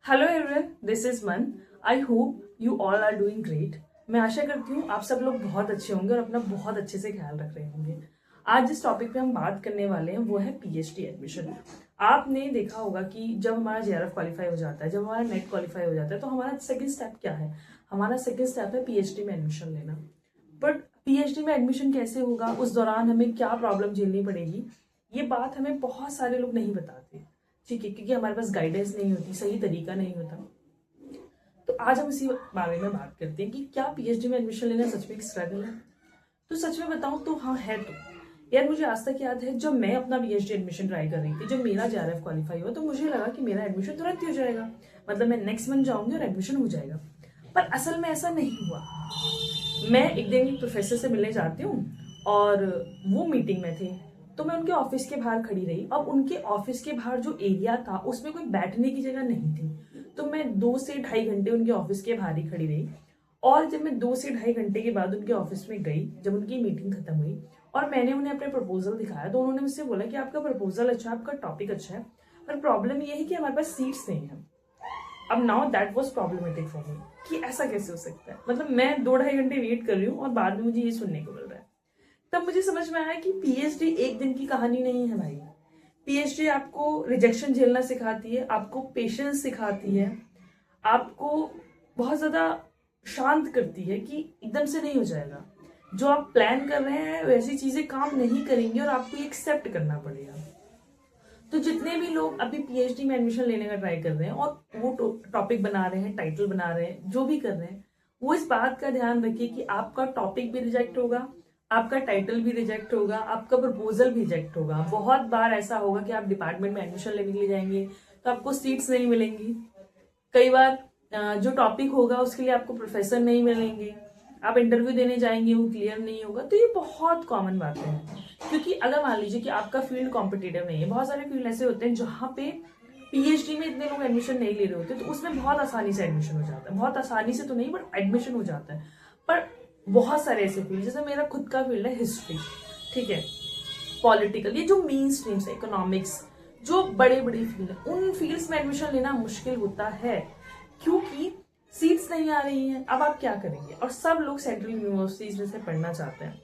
Hello everyone, this is मन। I hope you all are doing great. मैं आशा करती हूँ आप सब लोग बहुत अच्छे होंगे और अपना बहुत अच्छे से ख्याल रख रहे होंगे। आज जिस टॉपिक पे हम बात करने वाले हैं वो है पीएचडी एडमिशन। आपने देखा होगा कि जब हमारा जेआरएफ क्वालिफाई हो जाता है, जब हमारा नेट क्वालिफाई हो जाता है, तो हमारा सेकंड स्टेप क्या है? हमारा सेकंड स्टेप है पीएचडी में एडमिशन लेना। बट पीएचडी में एडमिशन कैसे होगा, उस दौरान हमें क्या प्रॉब्लम झेलनी पड़ेगी, ये बात हमें बहुत सारे लोग नहीं बताते। ठीक है, क्योंकि हमारे पास गाइडेंस नहीं होती, सही तरीका नहीं होता। तो आज हम इसी बारे में बात करते हैं कि क्या पीएचडी में एडमिशन लेना सच में एक स्ट्रगल है। तो सच में बताऊं तो हाँ है। तो यार, मुझे आज तक याद है जब मैं अपना पीएचडी एडमिशन ट्राई कर रही थी, जब मेरा जेआरएफ क्वालिफाई हुआ, तो मुझे लगा कि मेरा एडमिशन तुरंत ही हो जाएगा। मतलब मैं नेक्स्ट मंथ जाऊंगी और एडमिशन हो जाएगा। पर असल में ऐसा नहीं हुआ। मैं एक दिन प्रोफेसर से मिलने जाती हूँ और वो मीटिंग में थे, तो मैं उनके ऑफिस के बाहर खड़ी रही। अब उनके ऑफिस के बाहर जो एरिया था उसमें कोई बैठने की जगह नहीं थी, तो मैं 2 से ढाई घंटे उनके ऑफिस के बाहर ही खड़ी रही। और जब मैं 2 से ढाई घंटे के बाद उनके ऑफिस में गई, जब उनकी मीटिंग खत्म हुई और मैंने उन्हें अपने प्रपोजल दिखाया, तो उन्होंने मुझसे बोला कि आपका प्रपोजल अच्छा है, आपका टॉपिक अच्छा है, पर प्रॉब्लम ये है कि हमारे पास सीट्स नहीं है। अब now that was problematic for me कि ऐसा कैसे हो सकता है। मतलब मैं 2 ढाई घंटे वेट कर रही हूँ और बाद में मुझे ये सुनने को मिल रहा है। तब मुझे समझ में आया कि पीएचडी एक दिन की कहानी नहीं है भाई। पीएचडी आपको रिजेक्शन झेलना सिखाती है, आपको पेशेंस सिखाती है, आपको बहुत ज्यादा शांत करती है कि एकदम से नहीं हो जाएगा। जो आप प्लान कर रहे हैं वैसी चीजें काम नहीं करेंगी और आपको एक्सेप्ट करना पड़ेगा। तो जितने भी लोग अभी पीएचडी में एडमिशन लेने का ट्राई कर रहे हैं और वो टॉपिक बना रहे हैं, टाइटल बना रहे हैं, जो भी कर रहे हैं, वो इस बात का ध्यान रखिए कि आपका टॉपिक भी रिजेक्ट होगा, आपका टाइटल भी रिजेक्ट होगा, आपका प्रपोजल भी रिजेक्ट होगा। बहुत बार ऐसा होगा कि आप डिपार्टमेंट में एडमिशन लेने के लिए जाएंगे तो आपको सीट्स नहीं मिलेंगी। कई बार जो टॉपिक होगा उसके लिए आपको प्रोफेसर नहीं मिलेंगे, आप इंटरव्यू देने जाएंगे वो क्लियर नहीं होगा। तो ये बहुत कॉमन बातें हैं, क्योंकि अगर मान लीजिए कि आपका फील्ड कॉम्पिटेटिव नहीं है, बहुत सारे फील्ड ऐसे होते हैं जहाँ पे पीएचडी में इतने लोग एडमिशन नहीं ले रहे होते, तो उसमें बहुत आसानी से एडमिशन हो जाता है। बहुत आसानी से तो नहीं, बट एडमिशन हो जाता है। पर बहुत सारे ऐसे फील्ड, जैसे मेरा खुद का फील्ड है हिस्ट्री, ठीक है, पॉलिटिकल, ये जो मेन स्ट्रीम्स है, इकोनॉमिक्स, जो बड़े बड़े फील्ड है, उन फील्ड्स में एडमिशन लेना मुश्किल होता है क्योंकि सीट्स नहीं आ रही हैं। अब आप क्या करेंगे? और सब लोग सेंट्रल यूनिवर्सिटीज में से पढ़ना चाहते हैं।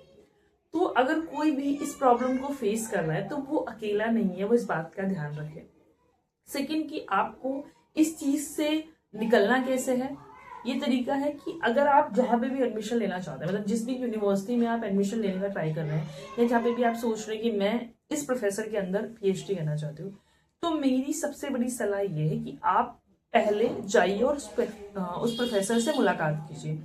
तो अगर कोई भी इस प्रॉब्लम को फेस कर रहा है तो वो अकेला नहीं है, वो इस बात का ध्यान रखे। सेकंड कि आपको इस चीज से निकलना कैसे है। ये तरीका है कि अगर आप जहां पे भी एडमिशन लेना चाहते हैं, मतलब जिस भी यूनिवर्सिटी में आप एडमिशन लेने का ट्राई कर रहे हैं, या जहाँ पे भी आप सोच रहे हैं कि मैं इस प्रोफेसर के अंदर पीएचडी करना चाहती हूँ, तो मेरी सबसे बड़ी सलाह ये है कि आप पहले जाइए और उस प्रोफेसर से मुलाकात कीजिए।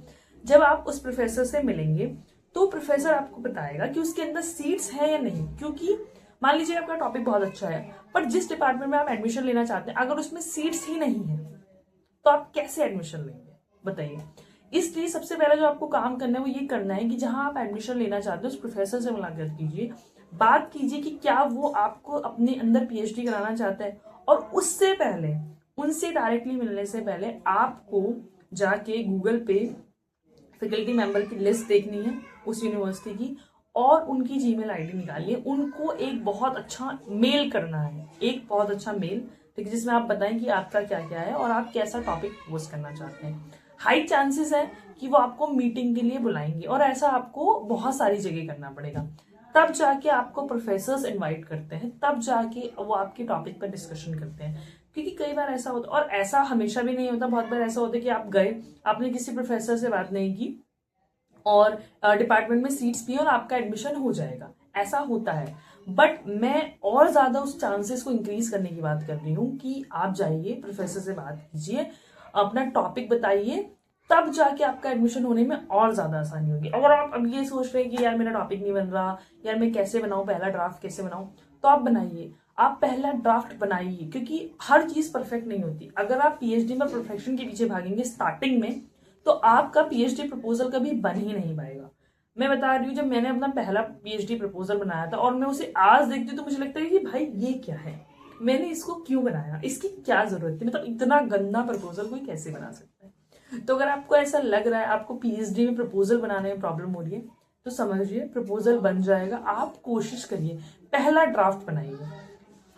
जब आप उस प्रोफेसर से मिलेंगे तो प्रोफेसर आपको बताएगा कि उसके अंदर सीट्स है या नहीं। क्योंकि मान लीजिए आपका टॉपिक बहुत अच्छा है, पर जिस डिपार्टमेंट में आप एडमिशन लेना चाहते हैं अगर उसमें सीट्स ही नहीं है तो आप कैसे एडमिशन लेंगे, बताइए। इसलिए सबसे पहले जो आपको काम करना है वो ये करना है कि जहां आप एडमिशन लेना चाहते हो उस प्रोफेसर से मुलाकात कीजिए, बात कीजिए कि क्या वो आपको अपने अंदर पीएचडी कराना चाहता है। और उससे पहले, उनसे डायरेक्टली मिलने से पहले, आपको जाके गूगल पे फैकल्टी मेंबर की लिस्ट देखनी है उस यूनिवर्सिटी की, और उनकी जीमेल आईडी निकालिए। उनको एक बहुत अच्छा मेल करना है, एक बहुत अच्छा मेल, ठीक है, जिसमें आप बताएं कि आपका क्या क्या है और आप कैसा टॉपिक पोस्ट करना चाहते हैं। हाई चांसेस है कि वो आपको मीटिंग के लिए बुलाएंगे, और ऐसा आपको बहुत सारी जगह करना पड़ेगा। तब जाके आपको प्रोफेसर्स इनवाइट करते हैं, तब जाके वो आपके टॉपिक पर डिस्कशन करते हैं। क्योंकि कई बार ऐसा होता, और ऐसा हमेशा भी नहीं होता, बहुत बार ऐसा होता है कि आप गए, आपने किसी प्रोफेसर से बात नहीं की और डिपार्टमेंट में सीट्स भी और आपका एडमिशन हो जाएगा, ऐसा होता है। बट मैं और ज्यादा उस चांसेस को इंक्रीज करने की बात कर रही हूँ कि आप जाइए, प्रोफेसर से बात कीजिए, अपना टॉपिक बताइए, तब जाके आपका एडमिशन होने में और ज्यादा आसानी होगी। अगर आप अब ये सोच रहे हैं कि यार मेरा टॉपिक नहीं बन रहा, यार मैं कैसे बनाऊं, पहला ड्राफ्ट कैसे बनाऊं, तो आप बनाइए, आप पहला ड्राफ्ट बनाइए। क्योंकि हर चीज परफेक्ट नहीं होती। अगर आप पीएचडी में परफेक्शन के पीछे भागेंगे स्टार्टिंग में, तो आपका पीएचडी प्रपोजल कभी बन ही नहीं पाएगा। मैं बता रही हूँ, जब मैंने अपना पहला पीएचडी प्रपोजल बनाया था और मैं उसे आज देखती हूँ तो मुझे लगता है कि भाई ये क्या है, मैंने इसको क्यों बनाया, इसकी क्या जरूरत थी, मतलब इतना गंदा प्रपोजल कोई कैसे बना सकता है। तो अगर आपको ऐसा लग रहा है आपको पीएचडी में प्रपोजल बनाने में प्रॉब्लम हो रही है, तो समझिए प्रपोजल बन जाएगा। आप कोशिश करिए, पहला ड्राफ्ट बनाइए,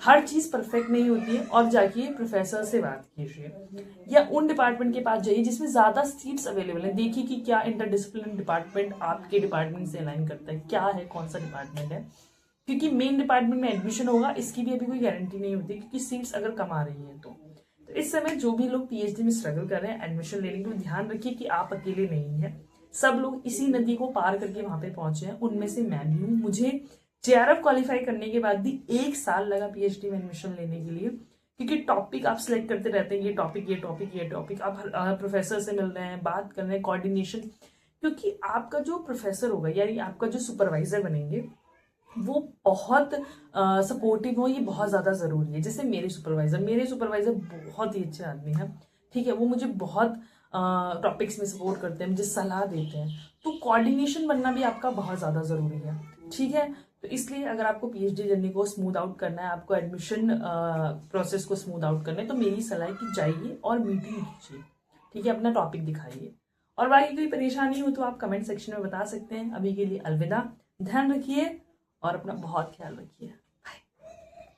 हर चीज परफेक्ट नहीं होती है, और जाके प्रोफेसर से बात कीजिए या उन डिपार्टमेंट के पास जाइए जिसमें ज्यादा सीट्स अवेलेबल है। देखिए कि क्या इंटरडिसिप्लिनरी डिपार्टमेंट आपके डिपार्टमेंट से अलाइन करता है, क्या है, कौन सा डिपार्टमेंट है, क्योंकि मेन डिपार्टमेंट में एडमिशन होगा इसकी भी अभी कोई गारंटी नहीं होती, क्योंकि सीट्स अगर कम आ रही है तो इस समय जो भी लोग पीएचडी में स्ट्रगल कर रहे हैं एडमिशन लेने के लिए, ध्यान रखिए कि आप अकेले नहीं है, सब लोग इसी नदी को पार करके वहां पे पहुंचे हैं, उनमें से मैं भी हूँ। मुझे जेआरएफ क्वालिफाई करने के बाद भी 1 साल लगा पीएचडी में एडमिशन लेने के लिए, क्योंकि टॉपिक आप सिलेक्ट करते रहते हैं, ये टॉपिक ये टॉपिक ये टॉपिक, आप प्रोफेसर से मिल रहे हैं, बात कर रहे हैं, कोऑर्डिनेशन, क्योंकि आपका जो प्रोफेसर होगा यानी आपका जो सुपरवाइजर बनेंगे वो बहुत सपोर्टिव हो, ये बहुत ज्यादा जरूरी है। जैसे मेरे सुपरवाइजर बहुत ही अच्छे आदमी हैं, ठीक है, वो मुझे बहुत टॉपिक्स में सपोर्ट करते हैं, मुझे सलाह देते हैं, तो कोऑर्डिनेशन बनना भी आपका बहुत ज्यादा जरूरी है, ठीक है। तो इसलिए अगर आपको पीएचडी जर्नी को स्मूथ आउट करना है, आपको एडमिशन प्रोसेस को स्मूथ आउट करना है, तो मेरी सलाह है कि जाइए और मीटिंग कीजिए, ठीक है, अपना टॉपिक दिखाइए, और बाकी कोई परेशानी हो तो आप कमेंट सेक्शन में बता सकते हैं। अभी के लिए अलविदा, ध्यान रखिए और अपना बहुत ख्याल रखिए।